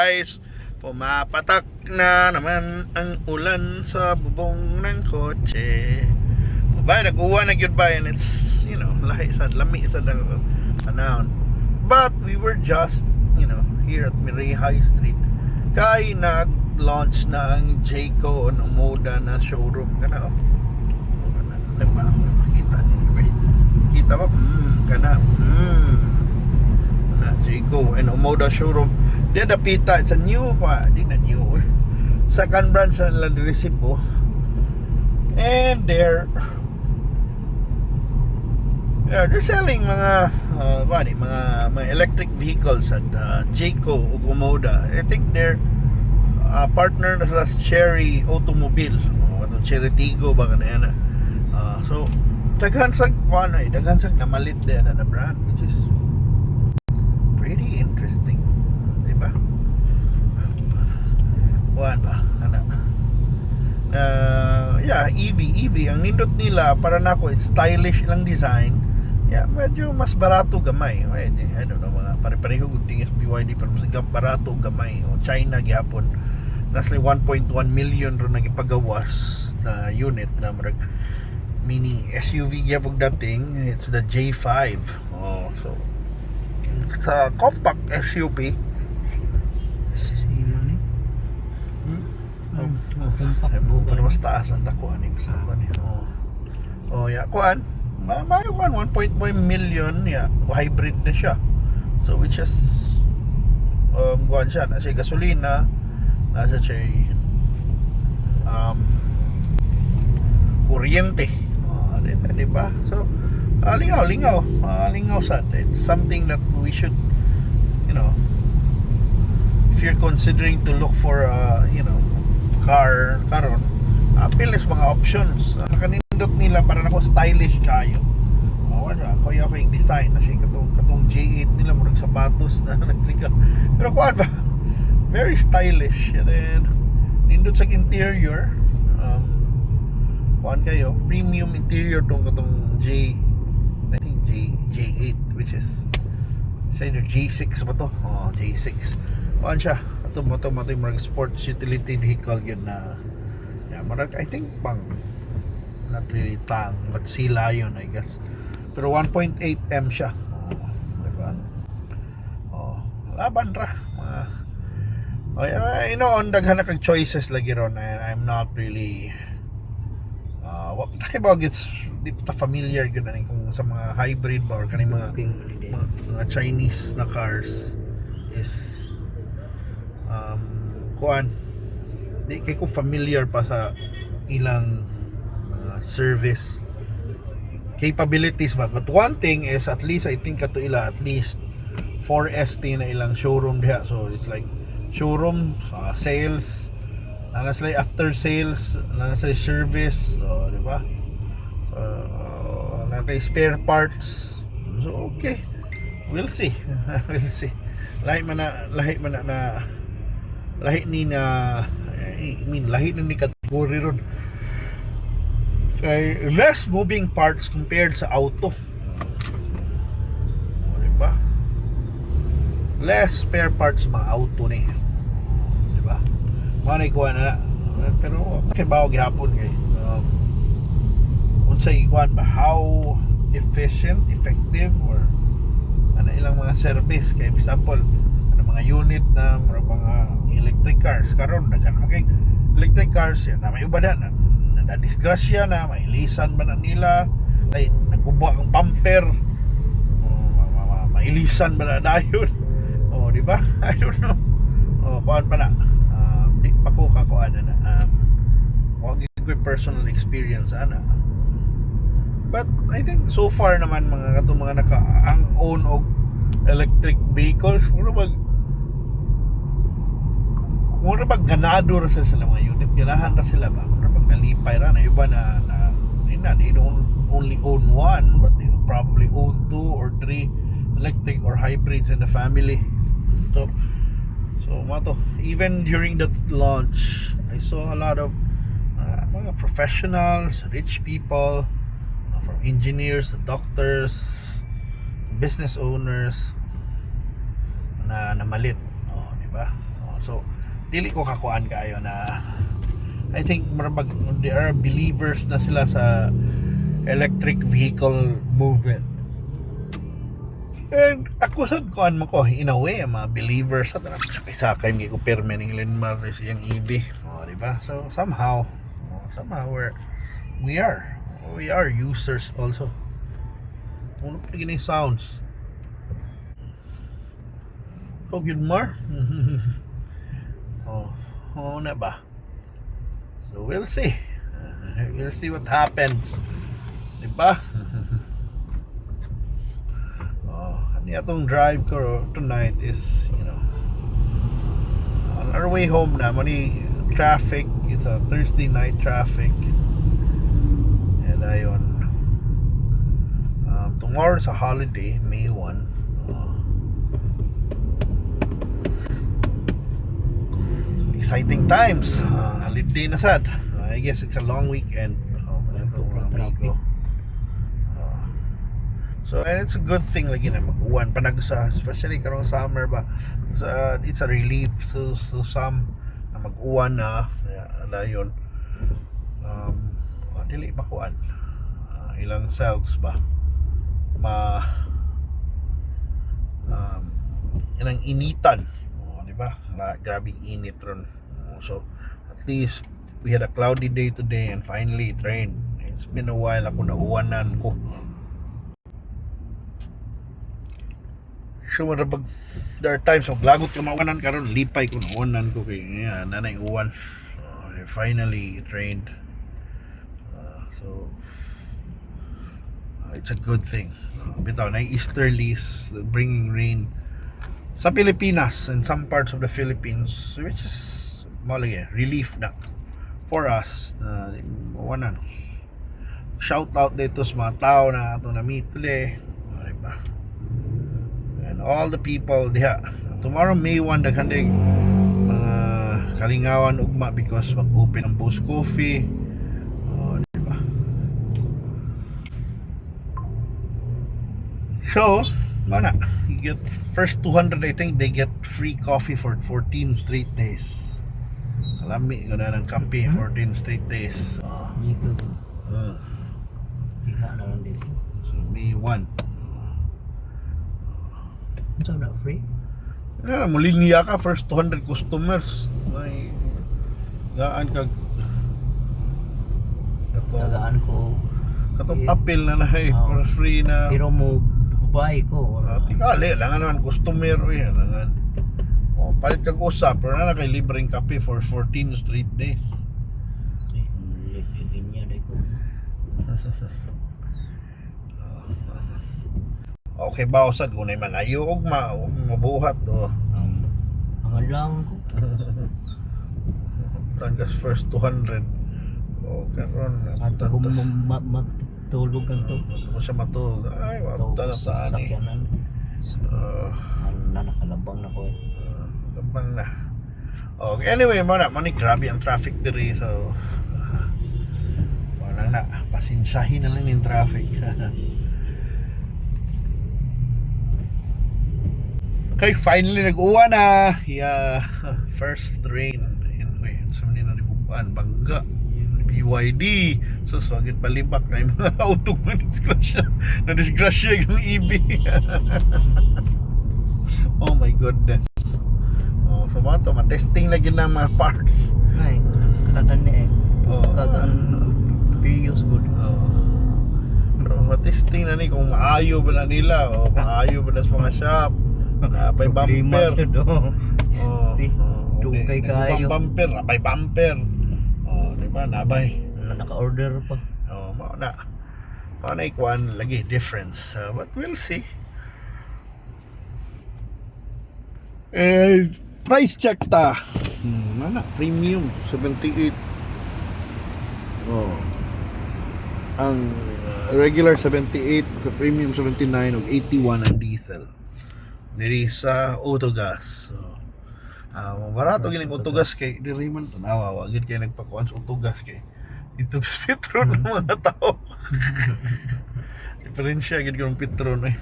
guys, pumapatak na naman ang ulan sa bubong ng kotse. Ba, nag-uwa na yun ba? And it's, lahi sa lami sa panahon. But we were just, here at Mirai High Street. Kay nag-launch na ang Jayco on Omoda na showroom. Kana, ba? Makita niyo ba? Kita ba? Kana. Na Jayco and Omoda showroom. Dia dapita, it's a new pa, di na new. Second branch na nila di Recibo. And they're selling mga mga electric vehicles at Jayco ug Omoda. I think they're partner na sila sa Cherry Automobile o atong Cherry Tigo ba kanina. So daghan sa namalit din na brand, which is pretty interesting, di ba? Kuan ba ana EV ang nindot nila para nako, it's stylish lang design. Medyo mas barato gamay. I don't know, mga pare-pareho gud tingis BYD pero mas barato gamay o China gyapon. Nasa 1.1 million ro nagipagawas na unit na marag mini SUV gyapon dating. It's the J5. So sa compact SUV pero mas taas ang dakuan ni kuan mayo kuan 1.1 million hybrid na siya, so which is kuan siya na siya gasolina, nasa siya kuryente, diba? So lingaw sad. It's something that we should, if you're considering to look for car karon, pilis mga options kanindot nila para nako stylish kayo. Kaya yung design na siya katong J8 nila, murag sapatos na nagsiga, pero kuan ba, very stylish. And then nindot sa interior, kuan kayo, premium interior tong katong I think J8, which is either J6 ba to? J6 kuan siya. Ito marag sports utility vehicle yun na marag, I think pang not really tang but sila yun, I guess, pero 1.8M siya. Diba? Laban ra on daghan na kag choices lagi ron. I'm not really what about it's di pa familiar gyud na kung sa mga hybrid ba or kaning mga Chinese na cars is kuan, di kay ko familiar pa sa ilang service capabilities ba. But one thing is, at least I think ato ila at least 4ST na ilang showroom diha, so it's like showroom, sales, nana sila after sales, nana sila service, di ba? So nana spare parts, so okay, we'll see. lahi ni kategory ron kay less moving parts compared sa auto, diba? Less spare parts mga auto ni, diba? Manay kuha na pero kay bawag gihapon kay unsay kuan ba, how efficient, effective, or ano ilang mga service. Kay example, mga unit na mga electric cars karon daghan man kay electric cars yan na may ubada na disgrasya na mailisan ba na nila, ay nagubwa ang bumper, mailisan ba na dayon, di ba? I don't know, kuan pa na, di pa ko kakuan na wag ko personal experience ana. But I think so far naman mga katong mga ang own og electric vehicles, mura bag ganado ra sa sila mga unit, ganahan ra sila ba, mura bag nalipay ra na iba na they don't only own one, but they probably own 2 or 3 electric or hybrids in the family. So mato, even during that launch I saw a lot of mga professionals, rich people, from engineers to doctors, business owners na namalit, di ba? So dili ko kakuan kayo na I think marabag there are believers na sila sa electric vehicle movement. And ako sad kuan mo ko in a way ang mga believers sa sakay-sakay mi ko perme ning Linmar yung EV. Di ba? So somehow we are users also. Ano pa gini sounds? Good more. Na ba? So we'll see. We'll see what happens. Di ba? Itong drive ko tonight is, on our way home na, mani traffic. It's a Thursday night traffic. And ayun. Tomorrow is a holiday, May 1. Exciting times. Holiday na sad. I guess it's a long weekend. Amigo. So and it's a good thing lagi na mag-uwan panagsa, especially karong summer ba. It's a relief so some na mag-uwan na dayon. Dili makuan. Ilang cells ba ilang initan. Di ba? Grabe init ron. So at least we had a cloudy day today and finally it rained. It's been a while ako nauwanan ko. So there are times maglagot ka mawanan karon lipay ko nauwanan ko kay nanay uwan. Finally it rained. So it's a good thing. Bitaw na easterlies bringing rain sa Pilipinas and some parts of the Philippines, which is malay relief na for us. Mawanan. Shout out dito sa mga tao na ato na meet today. Diba? And all the people diha. Tomorrow May 1 daghandig mga kalingawan ugma because mag-open ang Boss Coffee. Diba? So, mana, you get first 200 I think they get free coffee for 14 straight days. Kalami gana ng kampi 14 straight days. So May 1. So not free? Mulinya ka first 200 customers. May gaan kag Tagaan ko. katong papel na nahay for free na. Pero mo buy ko. Tikali lang naman customer yan. Palit kag usap pero na kay libreng kape for 14 straight days. Okay ba usad kung man ayo og mabuhat to. Ang alam ko. Tanggas first 200. Karon At kung matulog ang to. Ito siya matulog. Ay, wapta na sa ani. Nakalabang na ko eh. Labang na. Okay, anyway, mani grabe ang traffic diri. So, walang na. Pasinsahin na lang yung traffic. Okay, finally nag-uwa na. Yeah, first rain in sa na ribuan, Bangga, BYD. So swagit palibak na yung mga auto na disgrasya yung EV. Oh my goodness. So mga to, matesting lagi ng mga parts. Ay, katan ni kagang bios good. Pero matesting na ni kung maayo ba na nila o maayo ba na sa mga shop. Napay bumper. Dugay kayo. Bumper, napay bumper. Di ba? Nabay. Naka-order pa. Mao na ikuan lagi difference. But we'll see. Price check ta. Mana premium 78. Ang regular 78, sa premium 79 ug 81 ang diesel. Diri sa autogas. So, barato gining autogas kay diri man tanawa wa gid kay nagpakuan sa autogas kay dito sa Petron ng mga tao. Diferensya gid kung Petron eh.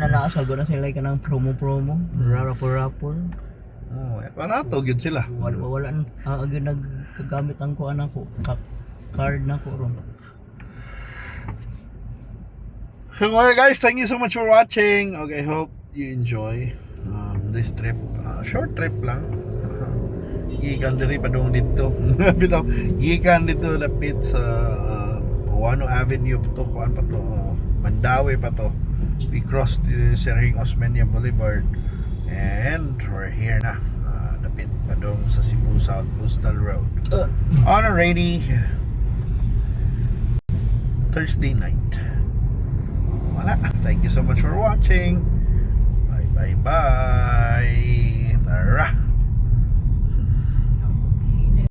nanasal ko na sila ka ng promo-promo, rapor-rapor. Oh, barato gyud sila. Wala agad nagkagamit ang kuan ako, card na ko ron. So well, guys, thank you so much for watching. Okay, hope you enjoy this trip. Short trip lang. Gikan diri padung dito. Bitaw, gikan dito lapit sa Wano Avenue to, kuan pa to, Mandawi pa to. We crossed the Serhing Osmeña Boulevard and we're here na. Lapit padung sa Cebu South Coastal Road. On a rainy Thursday night. Wala. Thank you so much for watching. Bye bye bye. Tara.